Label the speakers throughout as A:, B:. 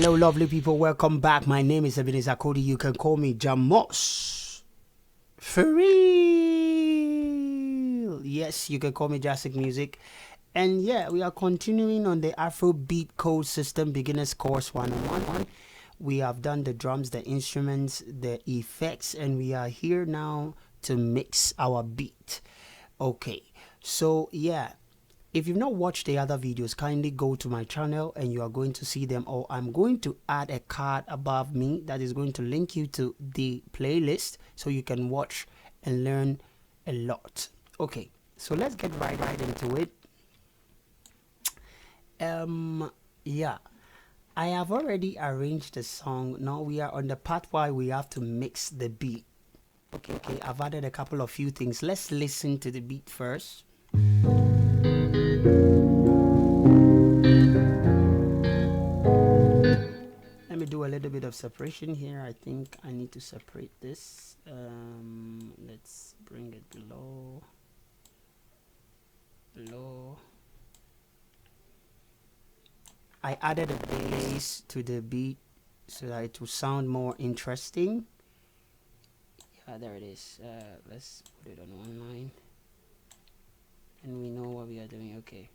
A: Hello, lovely people. Welcome back. My name is Ebenezer Cody. You can call me Jamos. For real. Yes, you can call me Jahsig Music. And yeah, we are continuing on the Afrobeat code system beginners course 101. We have done the drums, the instruments, the effects, and we are here now to mix our beat. Okay, so yeah. If you've not watched the other videos, kindly go to my channel and you are going to see them all. I'm going to add a card above me that is going to link you to the playlist so you can watch and learn a lot. Okay, so let's get right into it. Yeah, I have already arranged the song. Now we are on the part where we have to mix the beat. Okay, I've added a couple of few things. Let's listen to the beat first. Let me do a little bit of separation here. I think I need to separate this. Let's bring it below. I added a bass to the beat so that it will sound more interesting. Yeah, there it is. Let's put it on one line. And we know what we are doing. Okay.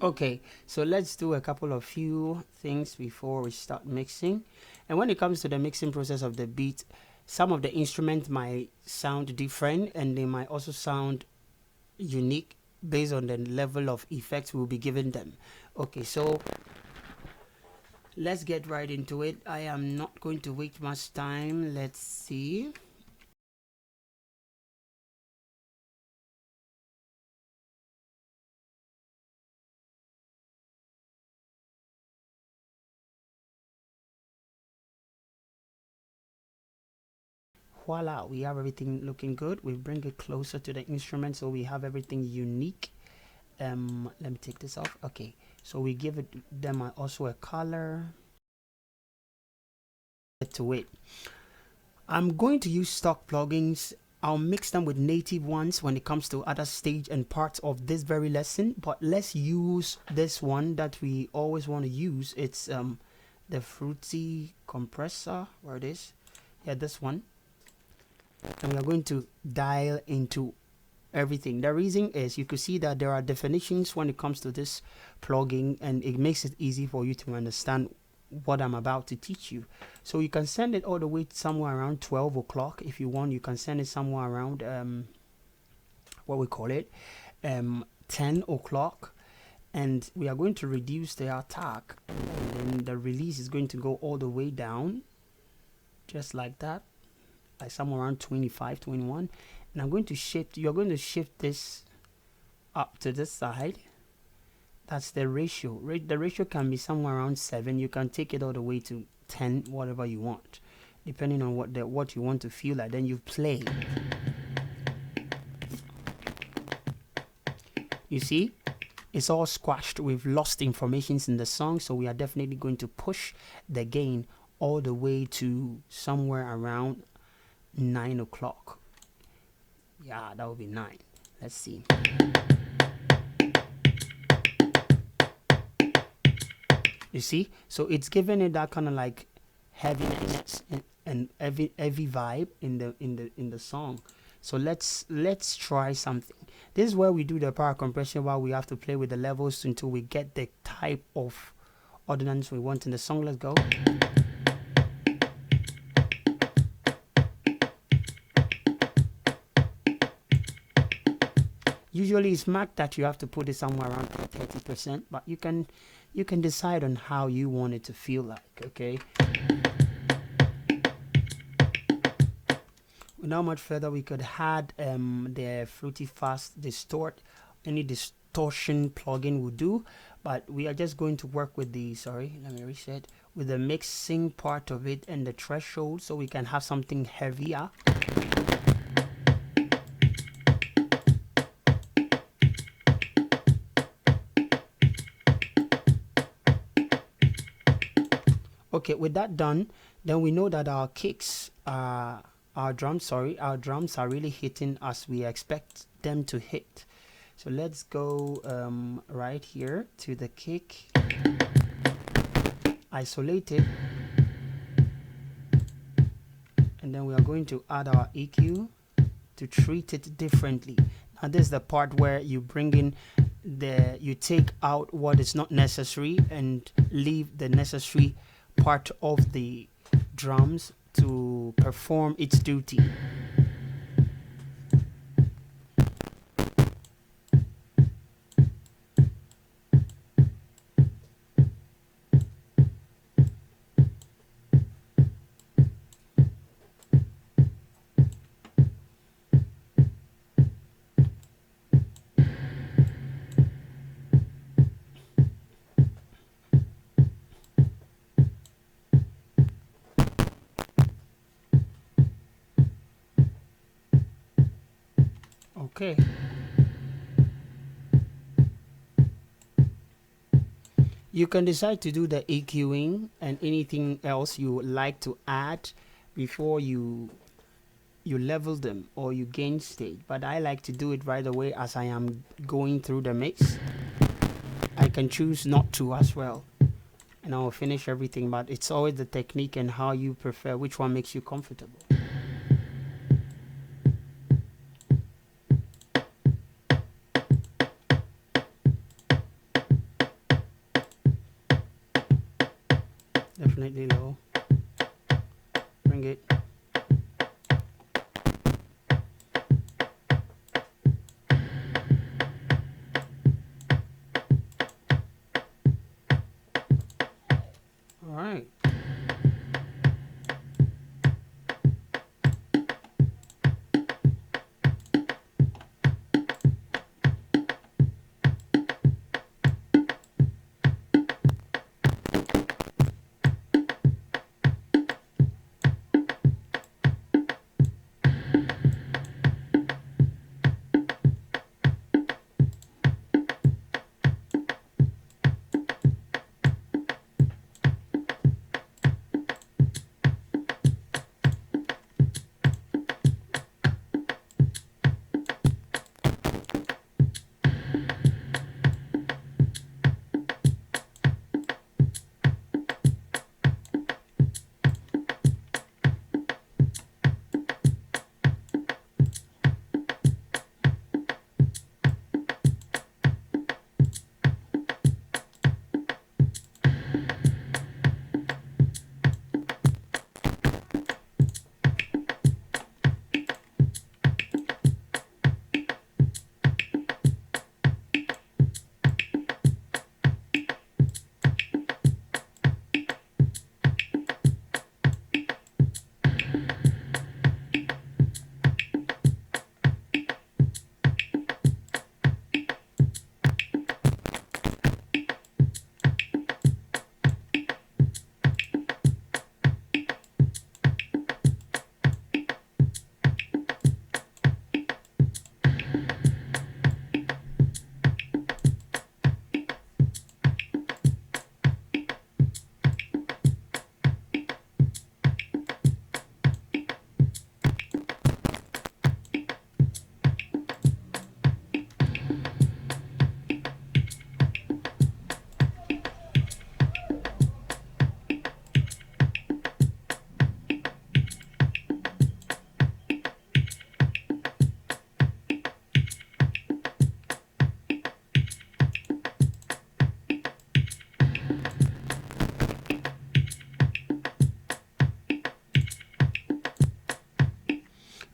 A: Okay, so let's do a couple of few things before we start mixing. And when it comes to the mixing process of the beat, some of the instruments might sound different and they might also sound unique based on the level of effects we'll be giving them. Okay, so let's get right into it. I am not going to wait much time. Let's see. Voila, we have everything looking good. We bring it closer to the instrument so we have everything unique. Let me take this off. Okay, so we give them also a color to it. I'm going to use stock plugins. I'll mix them with native ones when it comes to other stage and parts of this very lesson, but let's use this one that we always want to use. It's the Fruity compressor. Where it is? Yeah, this one. And we are going to dial into everything. The reason is you could see that there are definitions when it comes to this plugin, and it makes it easy for you to understand what I'm about to teach you. So you can send it all the way somewhere around 12 o'clock if you want. You can send it somewhere around what we call it 10 o'clock, and we are going to reduce the attack, and then the release is going to go all the way down just like that, like somewhere around 25, 21. And I'm going to shift, you're going to shift this up to this side. That's the ratio. The ratio can be somewhere around 7. You can take it all the way to 10, whatever you want, depending on what you want to feel like. Then you play. You see, it's all squashed. We've lost information in the song, so we are definitely going to push the gain all the way to somewhere around 9 o'clock. Yeah, that would be 9. Let's see. You see, so it's giving it that kind of like heaviness and heavy vibe in the song. So let's try something. This is where we do the power compression, while we have to play with the levels until we get the type of ordinance we want in the song. Let's go. Usually it's marked that you have to put it somewhere around 30%, but you can decide on how you want it to feel like. Okay, Without much further, we could add the Fruity Fast Distort. Any distortion plugin will do, but we are just going to work with the, sorry, let me reset, with the mixing part of it and the threshold, so we can have something heavier. Okay, with that done, then we know that our kicks are, our drums are really hitting as we expect them to hit. So let's go right here to the kick, isolate it, and then we are going to add our EQ to treat it differently. Now this is the part where you bring in you take out what is not necessary and leave the necessary part of the drums to perform its duty. Okay. You can decide to do the EQing and anything else you would like to add before you level them or you gain stage, but I like to do it right away as I am going through the mix. I can choose not to as well, and I will finish everything, but it's always the technique and how you prefer, which one makes you comfortable. Definitely low. Bring it. All right.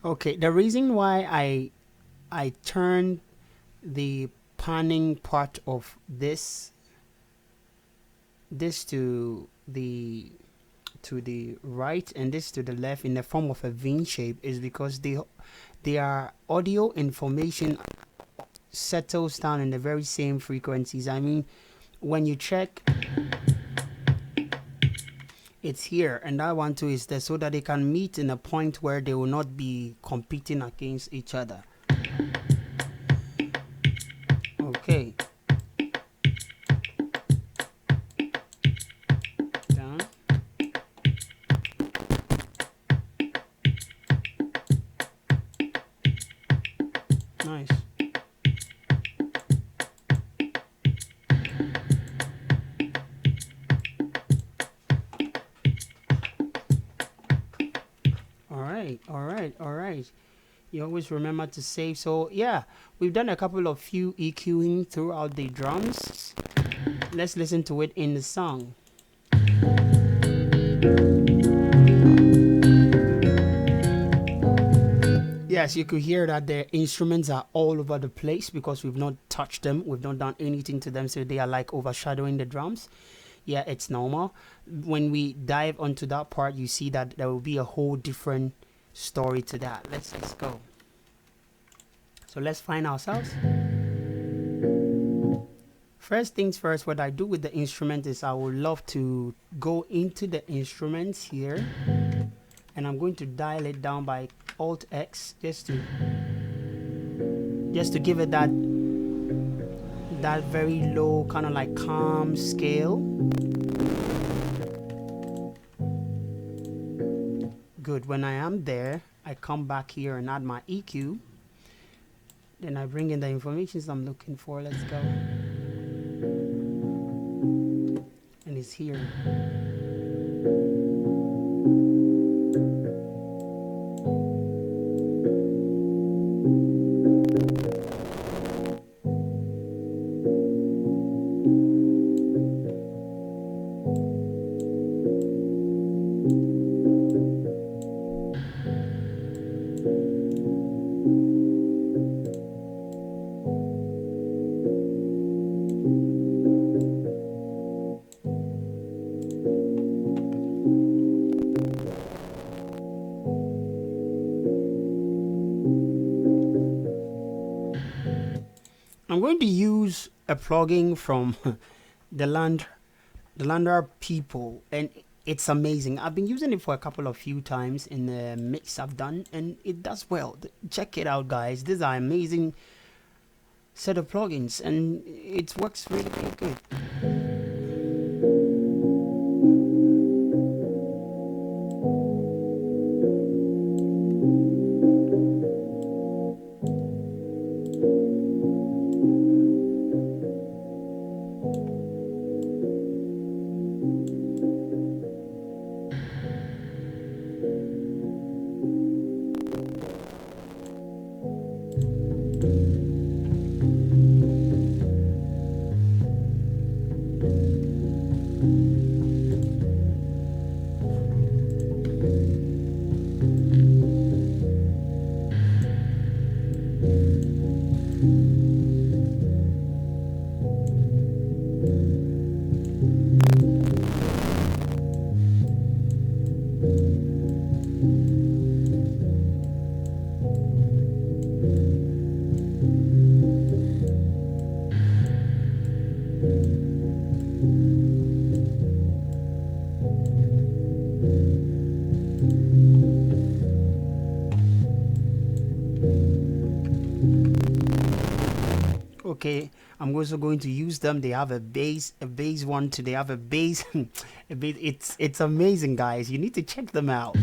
A: Okay, the reason why I turned the panning part of this to to the right and this to the left in the form of a V shape is because their audio information settles down in the very same frequencies. I mean, when you check, it's here, and that one too is there, so that they can meet in a point where they will not be competing against each other. Okay. Down. Nice. All right. You always remember to save. So yeah, we've done a couple of few EQing throughout the drums. Let's listen to it in the song. Yes, you could hear that the instruments are all over the place because we've not touched them. We've not done anything to them, so they are like overshadowing the drums. Yeah, it's normal. When we dive onto that part, you see that there will be a whole different story to that. Let's go. So let's find ourselves. First things first, what I do with the instrument is I would love to go into the instruments here, and I'm going to dial it down by Alt X just to give it that very low kind of like calm scale. Good. When I am there, I come back here and add my EQ. Then I bring in the information I'm looking for. Let's go. And it's here. I'm going to use a plugin from the Lander people, and it's amazing. I've been using it for a couple of few times in the mix I've done, and it does well. Check it out, guys. These are amazing set of plugins, and it works really, really good. Okay, I'm also going to use them. They have a bass one too. They have a bass, it's amazing, guys. You need to check them out.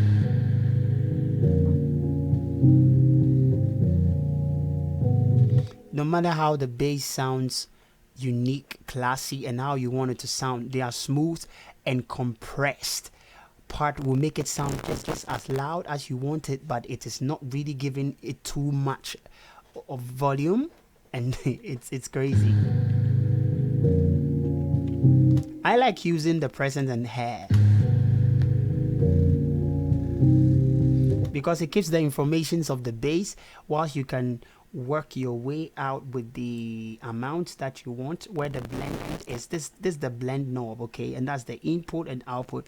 A: No matter how the bass sounds unique, classy, and how you want it to sound, they are smooth and compressed. Part will make it sound just as loud as you want it, but it is not really giving it too much of volume. And it's crazy. I like using the presence and hair because it keeps the informations of the bass, whilst you can work your way out with the amount that you want. Where the blend is, this the blend knob, okay, and that's the input and output.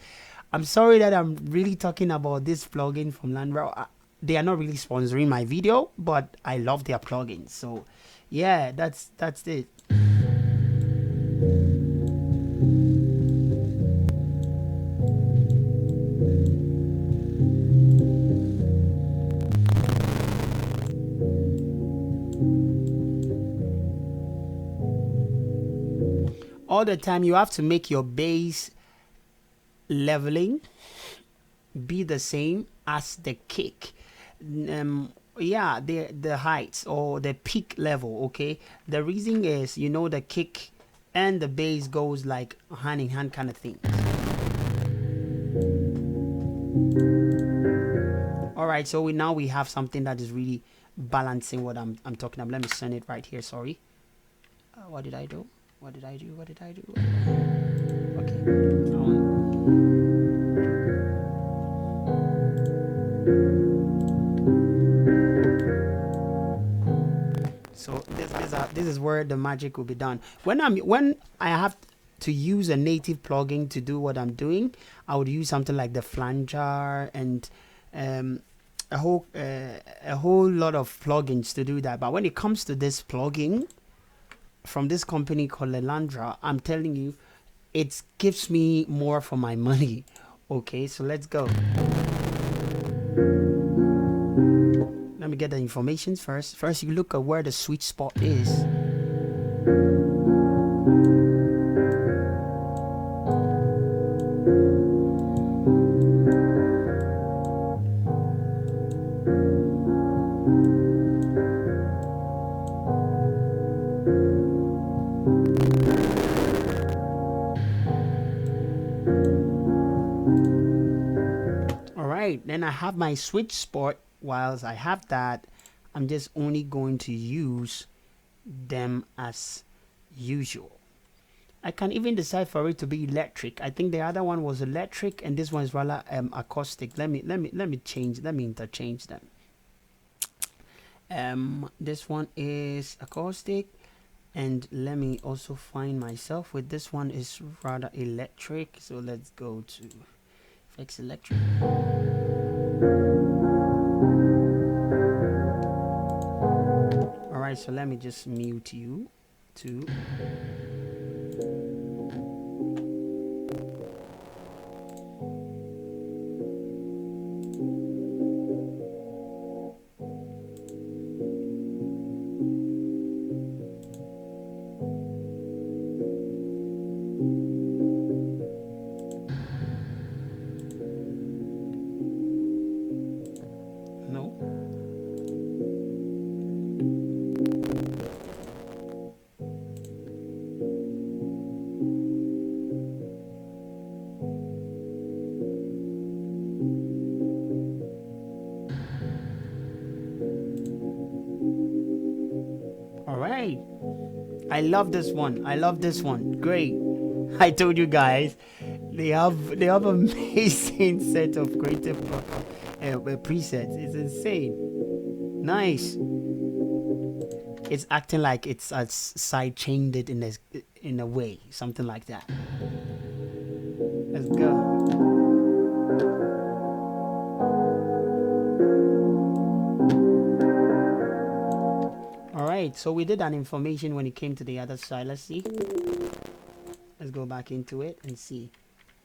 A: I'm sorry that I'm really talking about this plugin from Landrow. They are not really sponsoring my video, but I love their plugins. So yeah, that's it. All the time you have to make your bass leveling be the same as the kick. Yeah, the heights or the peak level, okay. The reason is, you know, the kick and the bass goes like hand in hand kind of thing. All right, so now we have something that is really balancing what I'm talking about. Let me send it right here. Sorry, what did I do? Okay. So this is where the magic will be done. When I have to use a native plugin to do what I'm doing, I would use something like the flanger and a whole lot of plugins to do that. But when it comes to this plugin from this company called Lelandra, I'm telling you, it gives me more for my money. Okay, so let's go. Let me get the information first. First, you look at where the sweet spot is. All right, then I have my sweet spot. Whilst I have that, I'm just only going to use them as usual. I can even decide for it to be electric. I think the other one was electric and this one is rather acoustic. Let me interchange them. This one is acoustic, and let me also find myself with this one is rather electric. So let's go to fix electric. All right, so let me just mute you too. I love this one. Great. I told you guys, they have amazing set of creative presets. It's insane. Nice. It's acting like it's side chained it in a way, something like that. Let's go. Alright, so we did an information when it came to the other side. Let's see. Let's go back into it and see.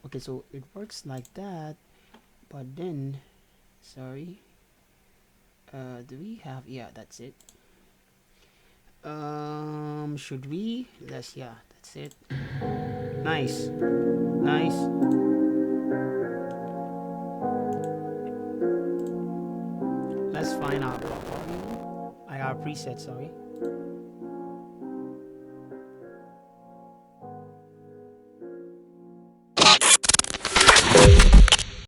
A: Okay, so it works like that, but then, sorry. Do we have, yeah, that's it. Should we? Yeah, that's it. Nice. Let's find out. I got a preset, sorry.